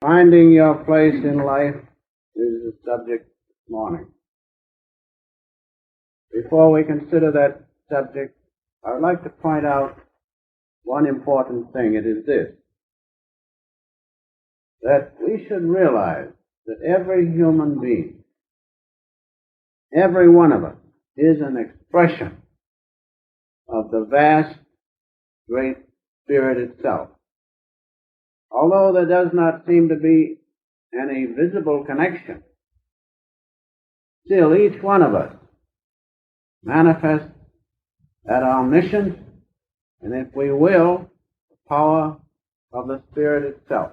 Finding your place in life is the subject this morning. Before we consider that subject, I would like to point out one important thing. It is this, that we should realize that every human being, every one of us, is an expression of the vast, great Spirit itself. Although there does not seem to be any visible connection, still each one of us manifests that omniscience and, if we will, the power of the Spirit itself.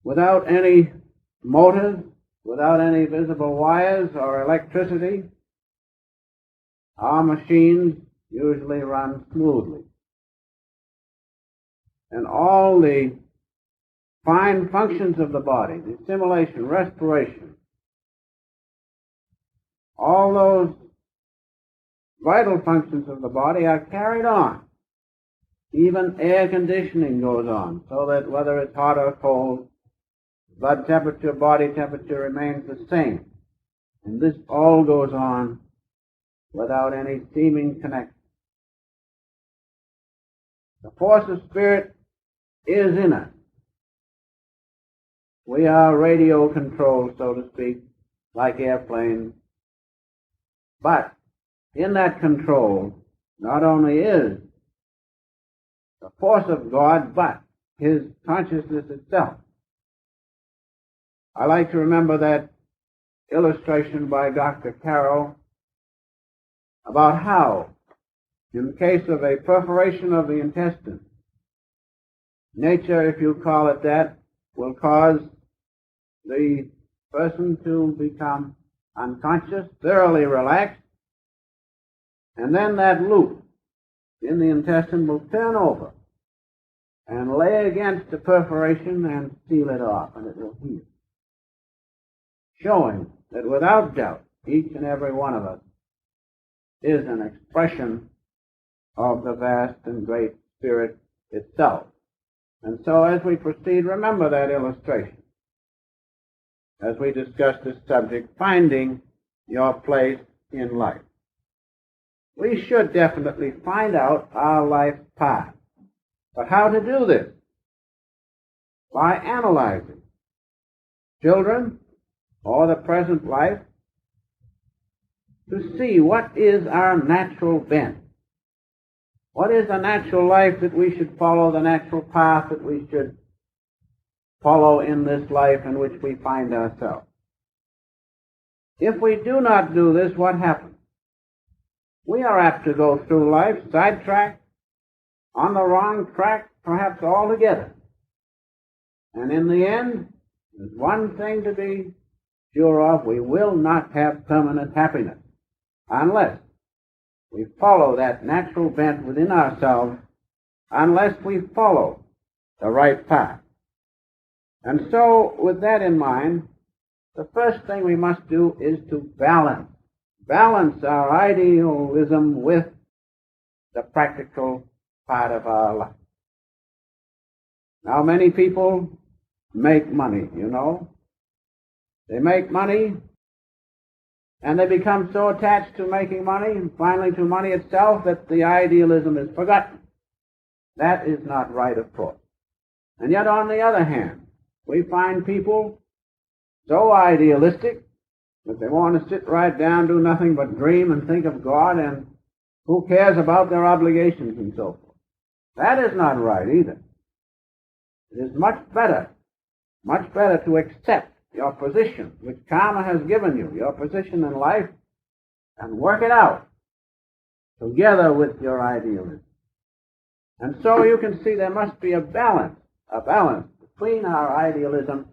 Without any motors, without any visible wires or electricity, our machines usually run smoothly. And all the fine functions of the body, the assimilation, respiration, all those vital functions of the body are carried on. Even air conditioning goes on, so that whether it's hot or cold, blood temperature, body temperature remains the same. And this all goes on without any seeming connection. The force of Spirit is in us. We are radio controlled, so to speak, like airplanes. But in that control, not only is the force of God, but His consciousness itself. I like to remember that illustration by Dr. Carroll about how, in the case of a perforation of the intestine, nature, if you call it that, will cause the person to become unconscious, thoroughly relaxed, and then that loop in the intestine will turn over and lay against the perforation and seal it off, and it will heal. Showing that without doubt, each and every one of us is an expression of the vast and great Spirit itself. And so as we proceed, remember that illustration as we discuss this subject, finding your place in life. We should definitely find out our life path. But how to do this? By analyzing children or the present life to see what is our natural bent. What is the natural life that we should follow, the natural path that we should follow in this life in which we find ourselves? If we do not do this, what happens? We are apt to go through life sidetracked, on the wrong track, perhaps altogether. And in the end, there's one thing to be sure of: we will not have permanent happiness unless we follow that natural bent within ourselves, unless we follow the right path. And so, with that in mind, the first thing we must do is to balance our idealism with the practical part of our life. Now, many people make money, you know. They make money, and they become so attached to making money, and finally to money itself, that the idealism is forgotten. That is not right, of course. And yet, on the other hand, we find people so idealistic that they want to sit right down, do nothing but dream and think of God, and who cares about their obligations and so forth. That is not right either. It is much better to accept your position, which karma has given you, your position in life, and work it out together with your idealism. And so you can see there must be a balance between our idealism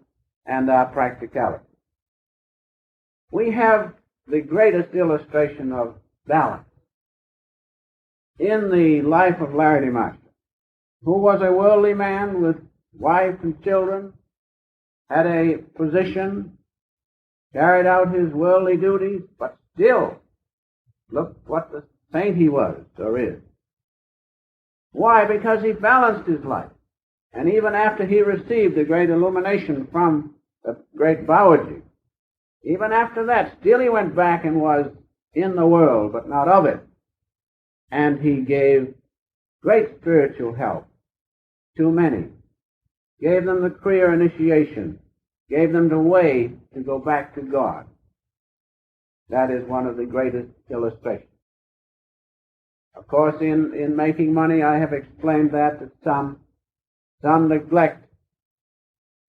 and our practicality. We have the greatest illustration of balance in the life of Larry Master, who was a worldly man with wife and children, had a position, carried out his worldly duties, but still, look what the saint he was or is. Why? Because he balanced his life. And even after he received the great illumination from the great Babaji, even after that, still he went back and was in the world, but not of it. And he gave great spiritual help to many, gave them the Kriya initiation, gave them the way to go back to God. That is one of the greatest illustrations. Of course, in making money, I have explained that some neglect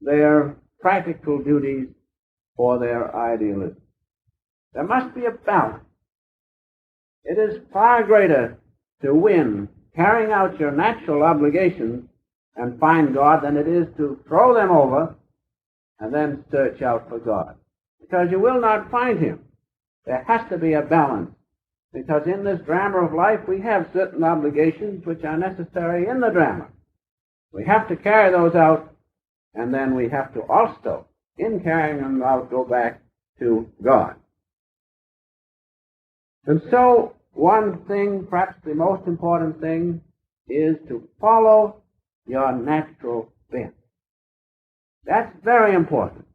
their practical duties for their idealism. There must be a balance. It is far greater to win carrying out your natural obligations and find God than it is to throw them over and then search out for God. Because you will not find Him. There has to be a balance. Because in this drama of life, we have certain obligations which are necessary in the drama. We have to carry those out, and then we have to also, in carrying them out, go back to God. And so, one thing, perhaps the most important thing, is to follow your natural bent. That's very important.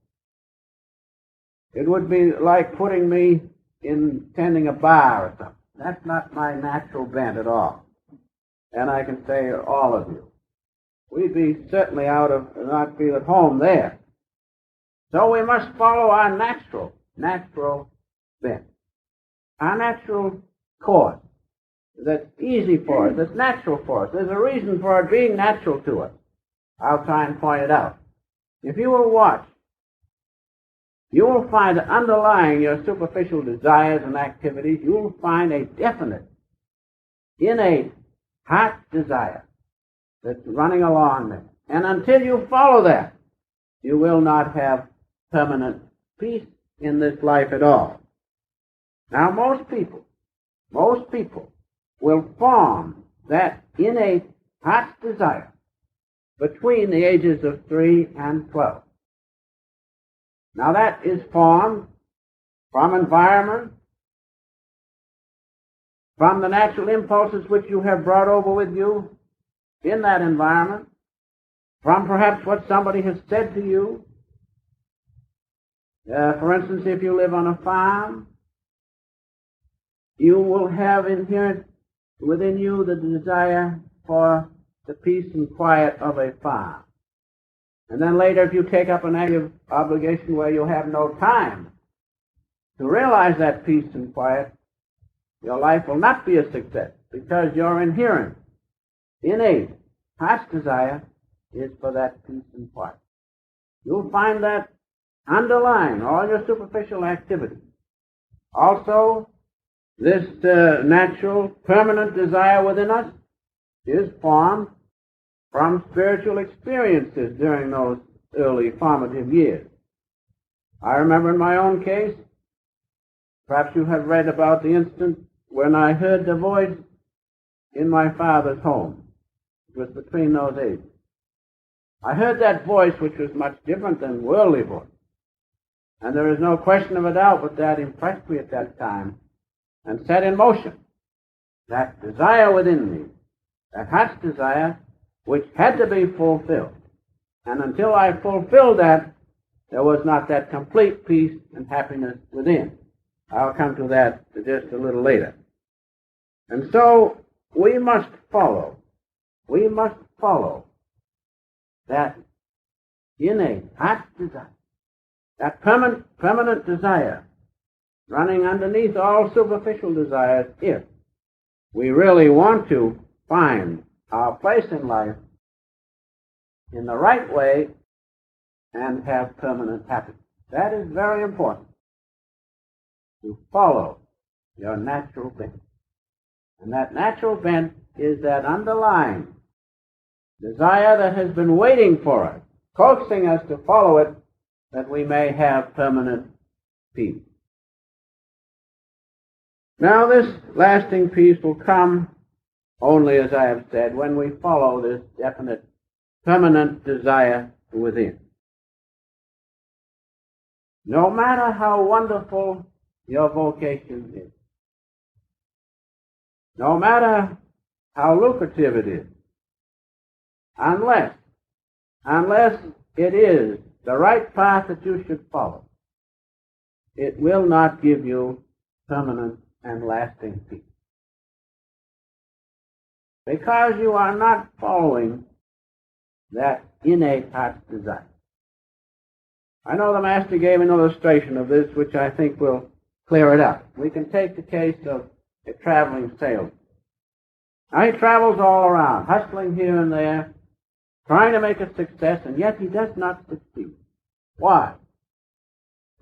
It would be like putting me in tending a bar or something. That's not my natural bent at all. And I can say all of you. We'd be certainly not feel at home there. So we must follow our natural bent. Our natural course. That's easy for us, that's natural for us. There's a reason for it being natural to us. I'll try and point it out. If you will watch, you will find that underlying your superficial desires and activities, you will find a definite, innate heart desire that's running along there. And until you follow that, you will not have permanent peace in this life at all. Now, most people will form that innate heart desire between the ages of 3 and 12. Now that is formed from environment, from the natural impulses which you have brought over with you in that environment, from perhaps what somebody has said to you. For instance, if you live on a farm, you will have inherent within you the desire for the peace and quiet of a farm. And then later, if you take up an active obligation where you have no time to realize that peace and quiet, your life will not be a success because your inherent, innate, heart's desire is for that peace and quiet. You'll find that underlying all your superficial activities. Also, this natural, permanent desire within us is formed from spiritual experiences during those early formative years. I remember in my own case, perhaps you have read about the instant when I heard the voice in my father's home. It was between those ages. I heard that voice, which was much different than worldly voice. And there is no question of a doubt but that impressed me at that time and set in motion that desire within me, that heart's desire, which had to be fulfilled. And until I fulfilled that, there was not that complete peace and happiness within. I'll come to that just a little later. And so we must follow that innate heart desire, that permanent desire running underneath all superficial desires, if we really want to find our place in life in the right way and have permanent happiness. That is very important. To follow your natural bent. And that natural bent is that underlying desire that has been waiting for us, coaxing us to follow it, that we may have permanent peace. Now this lasting peace will come only, as I have said, when we follow this definite, permanent desire within. No matter how wonderful your vocation is, no matter how lucrative it is, unless unless it is the right path that you should follow, it will not give you permanent and lasting peace. Because you are not following that innate heart's desire. I know the Master gave an illustration of this which I think will clear it up. We can take the case of a traveling salesman. Now he travels all around, hustling here and there, trying to make a success, and yet he does not succeed. Why?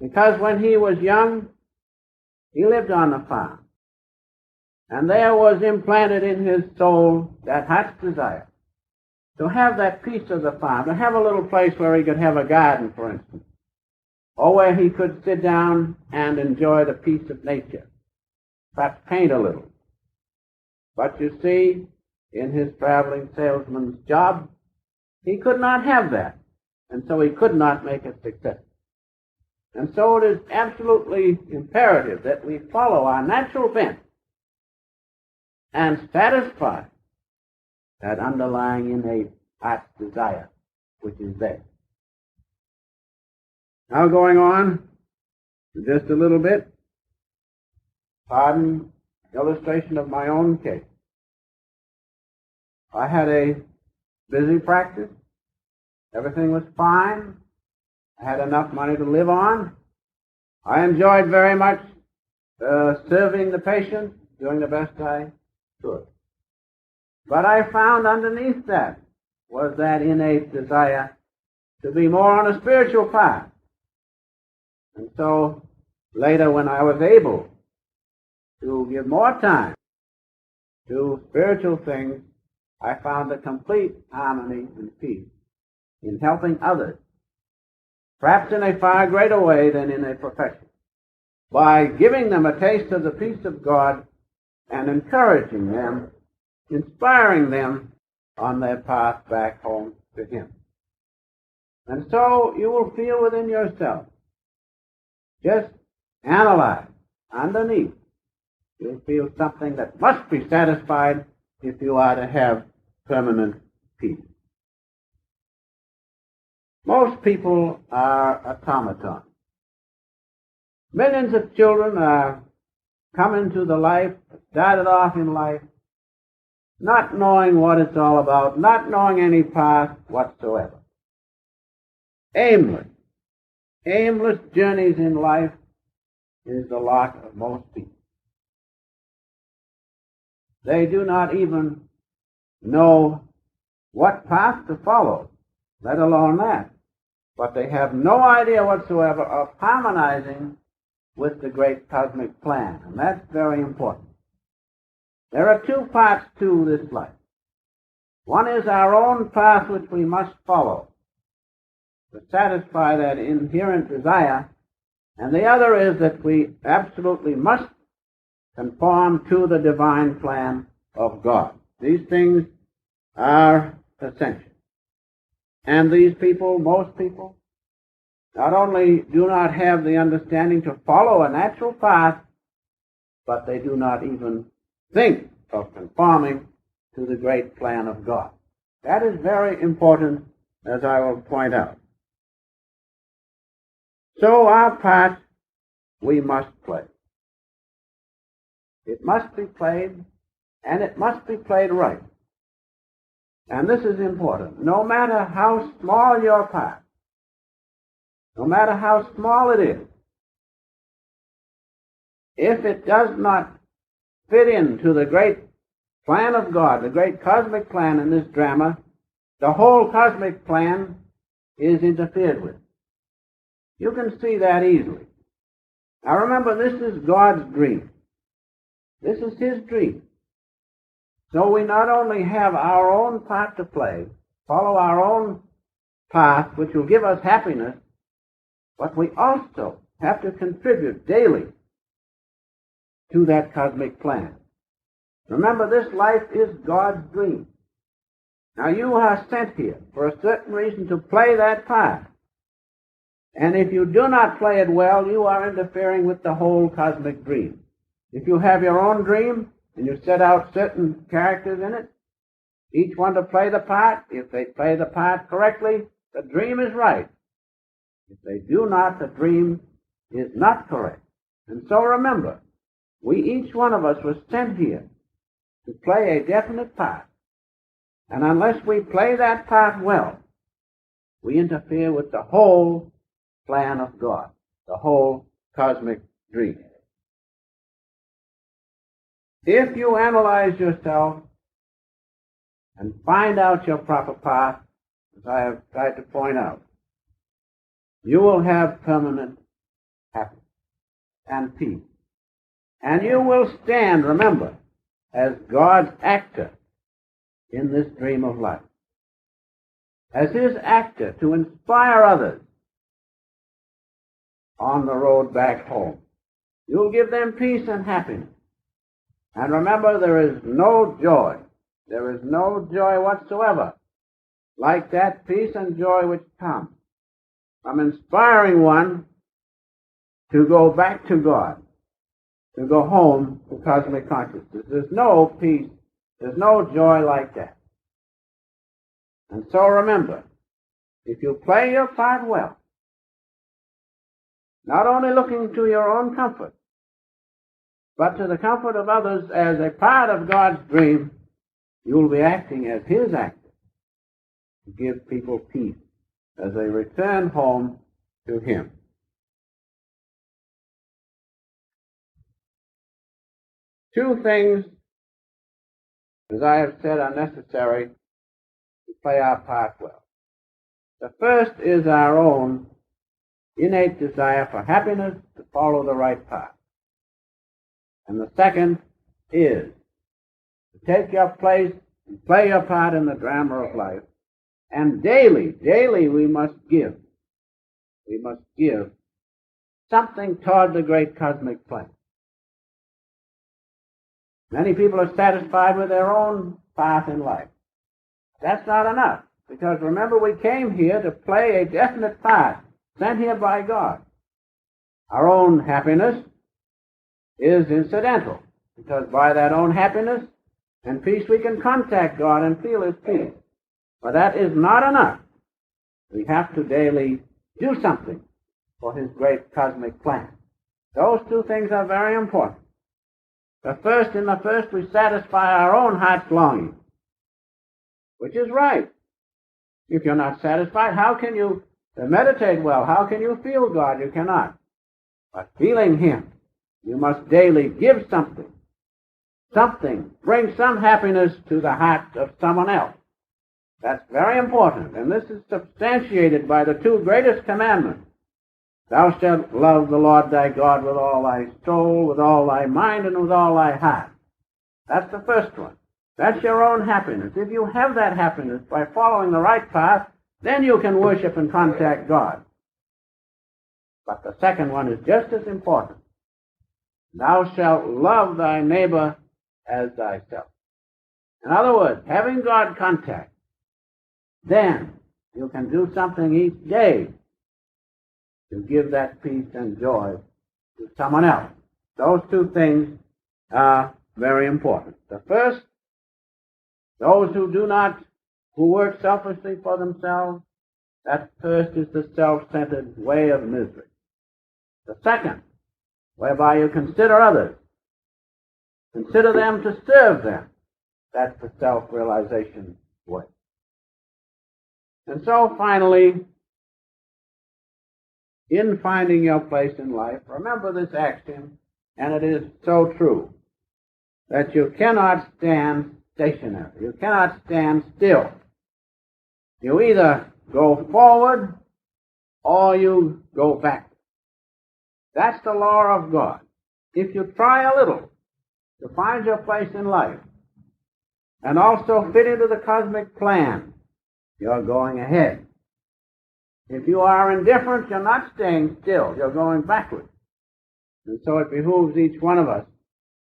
Because when he was young, he lived on the farm. And there was implanted in his soul that heart's desire to have that piece of the farm, to have a little place where he could have a garden, for instance, or where he could sit down and enjoy the peace of nature, perhaps paint a little. But you see, in his traveling salesman's job, he could not have that, and so he could not make a success. And so it is absolutely imperative that we follow our natural bent and satisfy that underlying innate heart's desire which is there. Now going on just a little bit, pardon illustration of my own case. I had a busy practice. Everything was fine. I had enough money to live on. I enjoyed very much serving the patients, doing the best I could. But I found underneath that was that innate desire to be more on a spiritual path. And so later when I was able to give more time to spiritual things, I found a complete harmony and peace in helping others, perhaps in a far greater way than in a profession, by giving them a taste of the peace of God and encouraging them, inspiring them on their path back home to Him. And so you will feel within yourself, just analyze underneath, you'll feel something that must be satisfied if you are to have permanent peace. Most people are automatons. Millions of children are come into the life, started off in life, not knowing what it's all about, not knowing any path whatsoever. Aimless journeys in life is the lot of most people. They do not even know what path to follow, let alone that. But they have no idea whatsoever of harmonizing with the great cosmic plan, and that's very important. There are two parts to this life. One is our own path which we must follow to satisfy that inherent desire, and the other is that we absolutely must conform to the divine plan of God. These things are essential. And these people, most people, not only do not have the understanding to follow a natural path, but they do not even think of conforming to the great plan of God. That is very important, as I will point out. So our part we must play. It must be played, and it must be played right. And this is important. No matter how small your part, no matter how small it is, if it does not fit into the great plan of God, the great cosmic plan in this drama, the whole cosmic plan is interfered with. You can see that easily. Now remember, this is God's dream. This is His dream. So we not only have our own part to play, follow our own path, which will give us happiness, but we also have to contribute daily to that cosmic plan. Remember, this life is God's dream. Now you are sent here for a certain reason to play that part. And if you do not play it well, you are interfering with the whole cosmic dream. If you have your own dream, and you set out certain characters in it, each one to play the part, if they play the part correctly, the dream is right. If they do not, the dream is not correct. And so remember, each one of us was sent here to play a definite part. And unless we play that part well, we interfere with the whole plan of God, the whole cosmic dream. If you analyze yourself and find out your proper path, as I have tried to point out, you will have permanent happiness and peace. And you will stand, remember, as God's actor in this dream of life. As his actor to inspire others on the road back home. You'll give them peace and happiness. And remember, there is no joy whatsoever like that peace and joy which comes from inspiring one to go back to God, to go home to cosmic consciousness. There's no peace, there's no joy like that. And so remember, if you play your part well, not only looking to your own comfort, but to the comfort of others as a part of God's dream, you'll be acting as his actor to give people peace as they return home to him. Two things, as I have said, are necessary to play our part well. The first is our own innate desire for happiness, to follow the right path. And the second is to take your place and play your part in the drama of life. And daily we must give. We must give something toward the great cosmic plan. Many people are satisfied with their own path in life. That's not enough, because remember, we came here to play a definite part, sent here by God. Our own happiness is incidental, because by that own happiness and peace we can contact God and feel his peace. But that is not enough. We have to daily do something for his great cosmic plan. Those two things are very important. In the first, we satisfy our own heart's longing, which is right. If you're not satisfied, how can you meditate well? How can you feel God? You cannot. But feeling him, you must daily give something. Bring some happiness to the heart of someone else. That's very important, and this is substantiated by the two greatest commandments. Thou shalt love the Lord thy God with all thy soul, with all thy mind, and with all thy heart. That's the first one. That's your own happiness. If you have that happiness by following the right path, then you can worship and contact God. But the second one is just as important. Thou shalt love thy neighbor as thyself. In other words, having God contact, then you can do something each day to give that peace and joy to someone else. Those two things are very important. The first, those who work selfishly for themselves, that first is the self-centered way of misery. The second, whereby you consider others, consider them to serve them, that's the self-realization way. And so finally, in finding your place in life, remember this axiom, and it is so true, that you cannot stand stationary. You cannot stand still. You either go forward or you go back. That's the law of God. If you try a little to find your place in life and also fit into the cosmic plan, you're going ahead. If you are indifferent, you're not staying still. You're going backwards. And so it behooves each one of us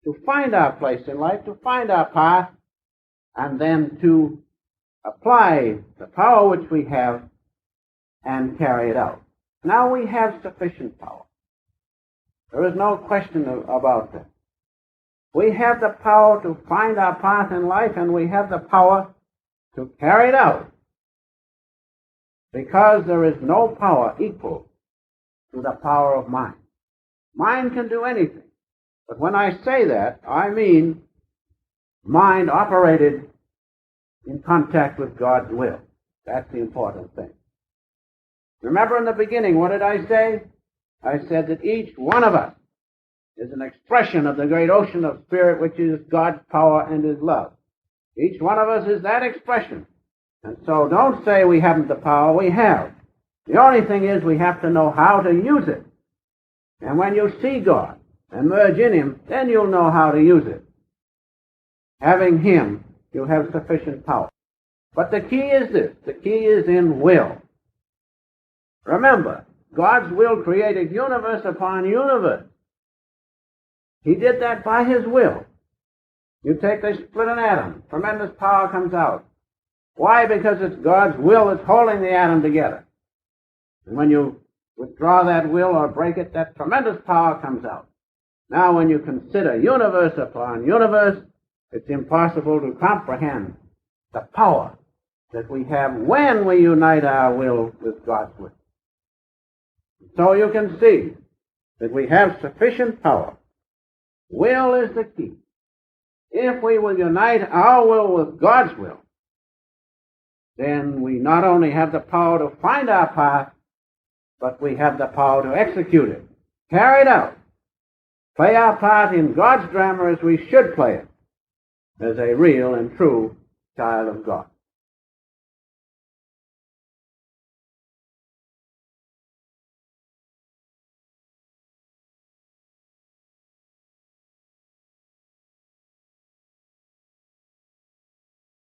to find our place in life, to find our path, and then to apply the power which we have and carry it out. Now we have sufficient power. There is no question about that. We have the power to find our path in life, and we have the power to carry it out. because there is no power equal to the power of mind. Mind can do anything. But when I say that, I mean mind operated in contact with God's will. That's the important thing. Remember in the beginning, what did I say? I said that each one of us is an expression of the great ocean of spirit, which is God's power and His love. Each one of us is that expression. And so don't say we haven't the power. We have. The only thing is we have to know how to use it. And when you see God and merge in Him, then you'll know how to use it. Having Him, you have sufficient power. But the key is this. The key is in will. Remember, God's will created universe upon universe. He did that by His will. You take, they split an atom. Tremendous power comes out. Why? Because it's God's will that's holding the atom together. And when you withdraw that will or break it, that tremendous power comes out. Now when you consider universe upon universe, it's impossible to comprehend the power that we have when we unite our will with God's will. So you can see that we have sufficient power. Will is the key. If we will unite our will with God's will, then we not only have the power to find our path, but we have the power to execute it, carry it out, play our part in God's drama as we should play it, as a real and true child of God.